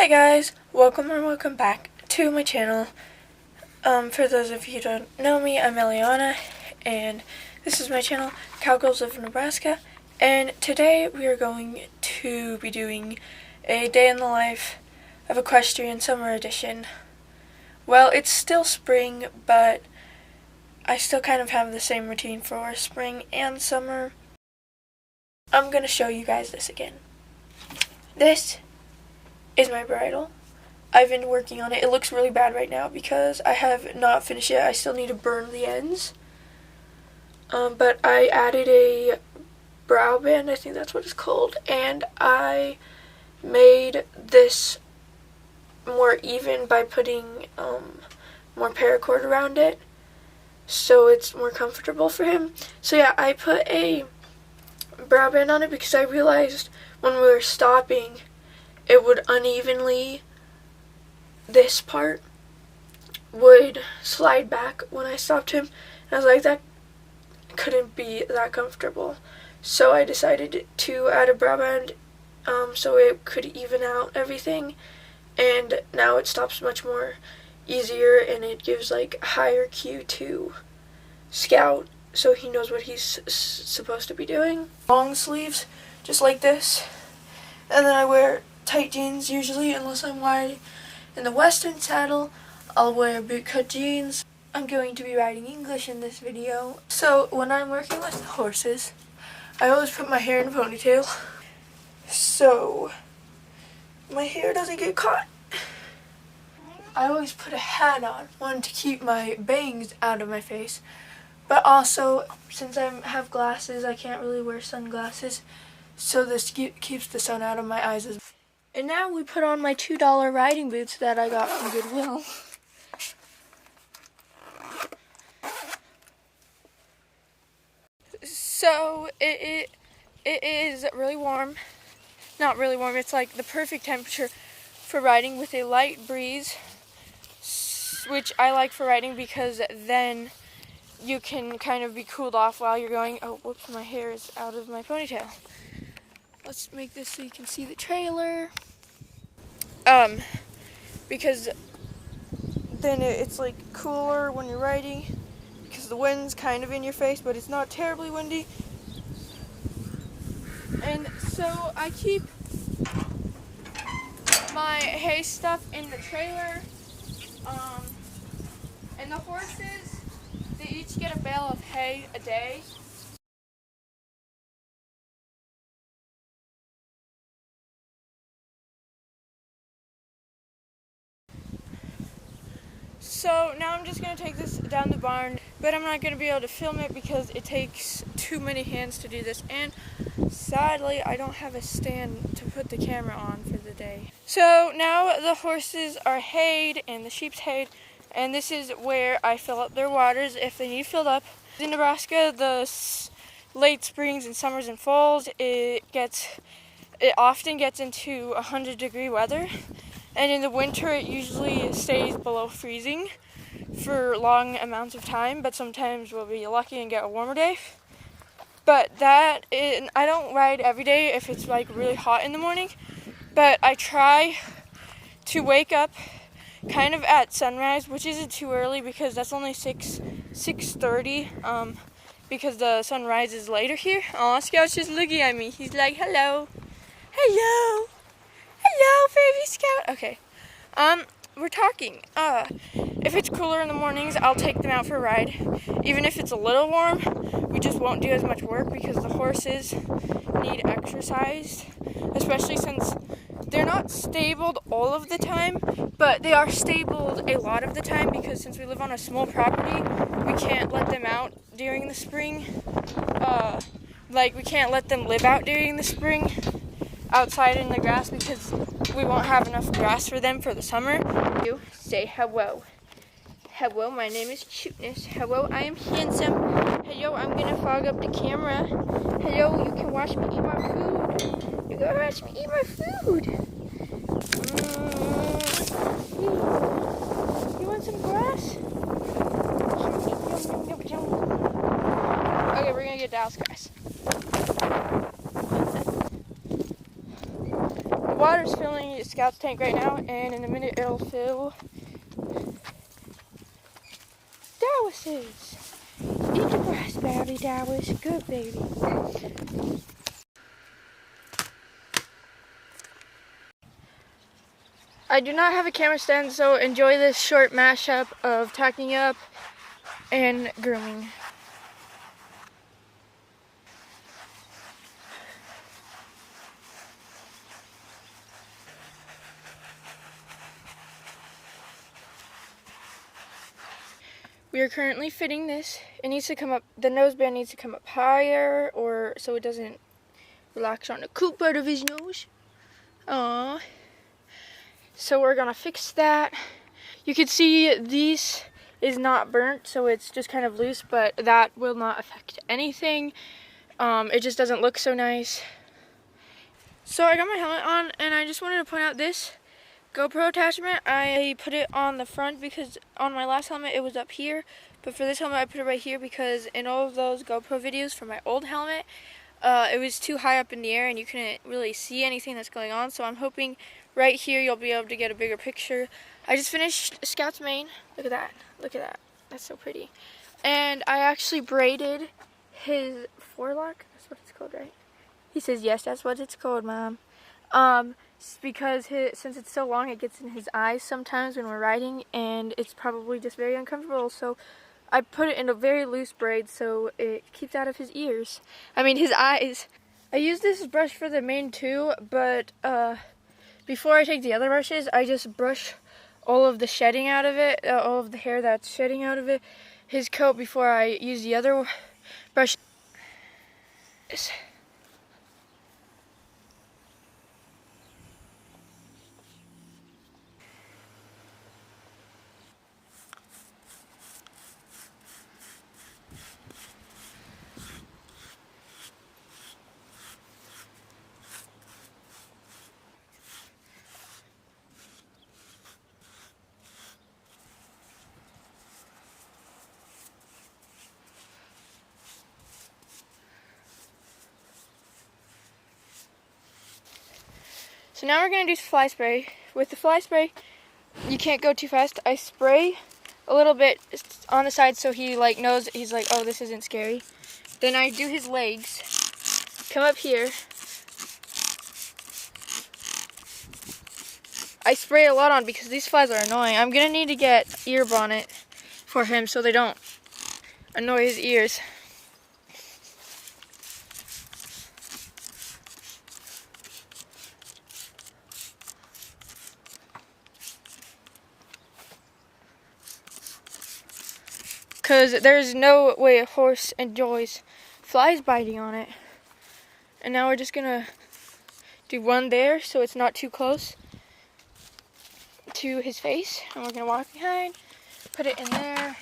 Hi guys, welcome back to my channel. For those of you who don't know me, I'm Elianna, and this is my channel, Cowgirls of Nebraska, and today we are going to be doing a day in the life of Equestrian Summer Edition. Well, it's still spring, but I still kind of have the same routine for spring and summer. I'm going to show you guys this again. This is my bridle. I've been working on it. It looks really bad right now because I have not finished it. I still need to burn the ends. But I added a brow band, I think that's what it's called, and I made this more even by putting more paracord around it so it's more comfortable for him. So yeah, I put a brow band on it because I realized when we were stopping it would unevenly, this part would slide back when I stopped him, and I was like, that couldn't be that comfortable. So I decided to add a brow band so it could even out everything, and now it stops much more easier and it gives like higher cue to Scout so he knows what he's supposed to be doing. Long sleeves, just like this, and then I wear tight jeans usually, unless I'm riding in the Western saddle. I'll wear bootcut jeans. I'm going to be riding English in this video. So when I'm working with the horses, I always put my hair in a ponytail so my hair doesn't get caught. I always put a hat on, one to keep my bangs out of my face, but also since I have glasses, I can't really wear sunglasses, so this keeps the sun out of my eyes as well. And now we put on my $2 riding boots that I got from Goodwill. So it is really warm. Not really warm, it's like the perfect temperature for riding with a light breeze, which I like for riding because then you can kind of be cooled off while you're going. Oh, whoops, my hair is out of my ponytail. Let's make this so you can see the trailer. Because then it's like cooler when you're riding because the wind's kind of in your face, but it's not terribly windy. And so I keep my hay stuff in the trailer. And the horses, they each get a bale of hay a day. So now I'm just going to take this down the barn, but I'm not going to be able to film it because it takes too many hands to do this, and sadly I don't have a stand to put the camera on for the day. So now the horses are hayed and the sheep's hayed, and this is where I fill up their waters if they need filled up. In Nebraska, the late springs and summers and falls, it often gets into 100-degree weather. And in the winter, it usually stays below freezing for long amounts of time, but sometimes we'll be lucky and get a warmer day. But I don't ride every day if it's like really hot in the morning, but I try to wake up kind of at sunrise, which isn't too early because that's only 6:30, because the sun rises later here. Aw, Scout's just looking at me. He's like, hello, hello. Hello, baby Scout. Okay. We're talking. If it's cooler in the mornings, I'll take them out for a ride. Even if it's a little warm, we just won't do as much work because the horses need exercise, especially since they're not stabled all of the time, but they are stabled a lot of the time because since we live on a small property, we can't let them out during the spring. We can't let them live out during the spring outside in the grass because we won't have enough grass for them for the summer. You say hello. Hello, my name is Cuteness. Hello, I am handsome. Hello, I'm gonna fog up the camera. Hello, you can watch me eat my food. You can watch me eat my food. You want some grass? Okay, we're gonna get Dallas grass. water's filling Scout's tank right now, and in a minute it'll fill Dawis's. Eat your grass, baby, Dawis. Good baby. I do not have a camera stand, so enjoy this short mashup of tacking up and grooming. We are currently fitting this. It needs to come up, the noseband needs to come up higher, or so it doesn't relax on the cool part of his nose. Aww. So we're gonna fix that. You can see these is not burnt, so it's just kind of loose, but that will not affect anything. It just doesn't look so nice. So I got my helmet on, and I just wanted to point out this GoPro attachment. I put it on the front because on my last helmet it was up here, but for this helmet I put it right here because in all of those GoPro videos for my old helmet, it was too high up in the air and you couldn't really see anything that's going on, so I'm hoping right here you'll be able to get a bigger picture. I just finished Scout's mane. Look at that. Look at that. That's so pretty. And I actually braided his forelock. That's what it's called, right? He says, yes, that's what it's called, Mom. Because since it's so long, it gets in his eyes sometimes when we're riding, and it's probably just very uncomfortable. So I put it in a very loose braid so it keeps out of his ears. I mean, his eyes. I use this brush for the mane too, but before I take the other brushes, I just brush all of the shedding out of it, all of the hair that's shedding out of it, his coat, before I use the other brush. So now we're going to do fly spray. With the fly spray, you can't go too fast. I spray a little bit on the side so he knows, he's like, oh, this isn't scary. Then I do his legs, come up here. I spray a lot on because these flies are annoying. I'm going to need to get ear bonnet for him so they don't annoy his ears. Because there's no way a horse enjoys flies biting on it. And now we're just going to do one there so it's not too close to his face. And we're going to walk behind, put it in there.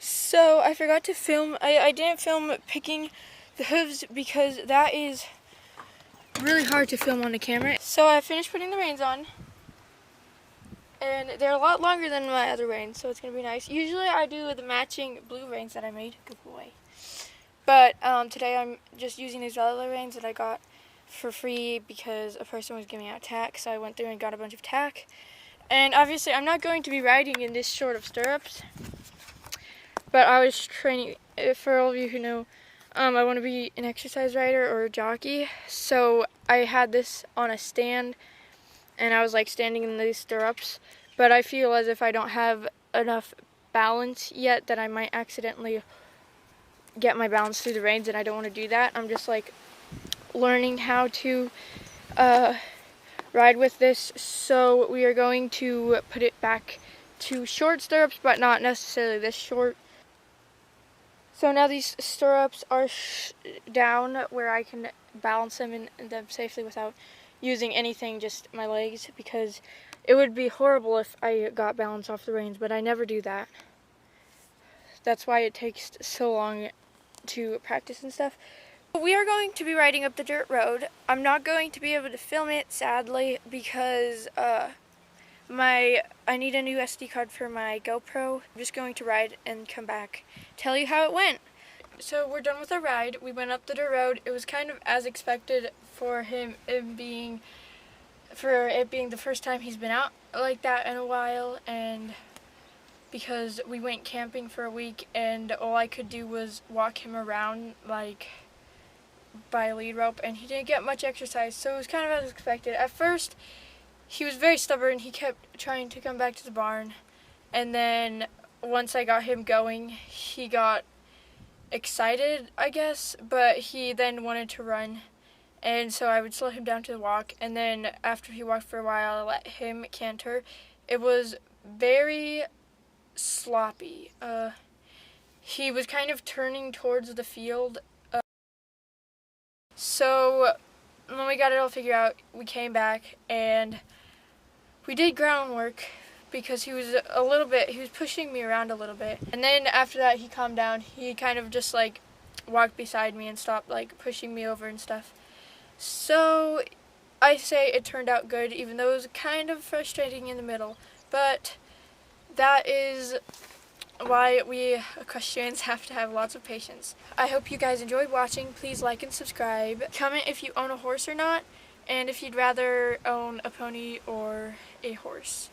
So I forgot to film, I didn't film picking the hooves because that is really hard to film on the camera. So I finished putting the reins on, and they're a lot longer than my other reins, so it's going to be nice. Usually I do the matching blue reins that I made. Good boy. But today I'm just using these leather reins that I got for free because a person was giving out tack, so I went through and got a bunch of tack. And obviously I'm not going to be riding in this short of stirrups. But I was training, for all of you who know, I want to be an exercise rider or a jockey. So I had this on a stand, and I was standing in these stirrups. But I feel as if I don't have enough balance yet, that I might accidentally get my balance through the reins, and I don't want to do that. I'm just learning how to ride with this. So we are going to put it back to short stirrups, but not necessarily this short. So now these stirrups are down where I can balance them in them safely without using anything, just my legs, because It would be horrible if I got balance off the reins, but I never do that. That's why it takes so long to practice and stuff. We are going to be riding up the dirt road. I'm not going to be able to film it, sadly, because I need a new SD card for my GoPro. I'm just going to ride and come back, tell you how it went. So we're done with our ride. We went up the dirt road. It was kind of as expected for it being the first time he's been out like that in a while, and because we went camping for a week and all I could do was walk him around like by a lead rope, and he didn't get much exercise, so it was kind of as expected. At first he was very stubborn. He kept trying to come back to the barn, and then once I got him going, he got excited, I guess, but he then wanted to run, and so I would slow him down to the walk, and then after he walked for a while, I let him canter. It was very sloppy. He was kind of turning towards the field. So when we got it all figured out, we came back and we did groundwork because he was pushing me around a little bit. And then after that, he calmed down. He kind of just like walked beside me and stopped like pushing me over and stuff. So I say it turned out good, even though it was kind of frustrating in the middle. But that is why we equestrians have to have lots of patience. I hope you guys enjoyed watching. Please like and subscribe. Comment if you own a horse or not, and if you'd rather own a pony or a horse.